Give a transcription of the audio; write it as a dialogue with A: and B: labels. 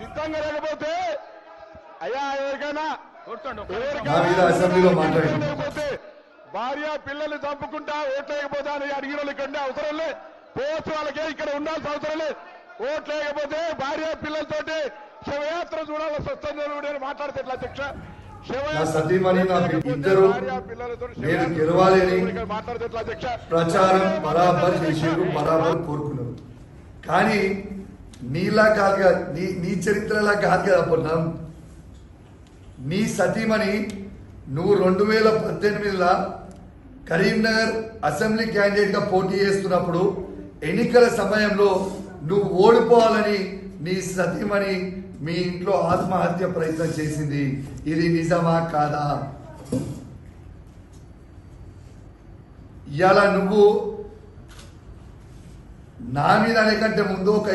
A: సిద్ధంగా లేకపోతే అయ్యా ఎవరికైనా
B: అసెంబ్లీలో మాట్లాడండి.
A: లేకపోతే భార్య పిల్లల్ని చంపుకుంటా ఓట్లేకపోతే అని అడిగిన వాళ్ళు ఇక్కడ అవసరం లేదు. పోవచ్చు వాళ్ళకే ఇక్కడ ఉండాల్సిన అవసరం లేదు. ఓట్లేకపోతే భార్య పిల్లలతోటి శవయాత్ర చూడాల్సి వస్తుంది మాట్లాడితే ఎట్లా అధ్యక్ష?
B: ఇద్దరు నేను గెలవాలని
A: మాట్లాడితే ఎట్లా అధ్యక్ష?
B: ప్రచారం బరాబర్ చేసేందుకు బరాబర్ కోరుకున్నారు. కానీ నీలా కాదుగా, నీ చరిత్రలా కాదు కదా పొన్నాం. నీ సతీమణి నువ్వు 2018 కరీంనగర్ అసెంబ్లీ క్యాండిడేట్ గా పోటీ చేస్తున్నప్పుడు ఎన్నికల సమయంలో నువ్వు ఓడిపోవాలని నీ సతీమణి మీ ఇంట్లో ఆత్మహత్య ప్రయత్నం చేసింది. ఇది నిజమా కాదా? ఇవాళ నువ్వు నా మీద అనే కంటే ముందు ఒక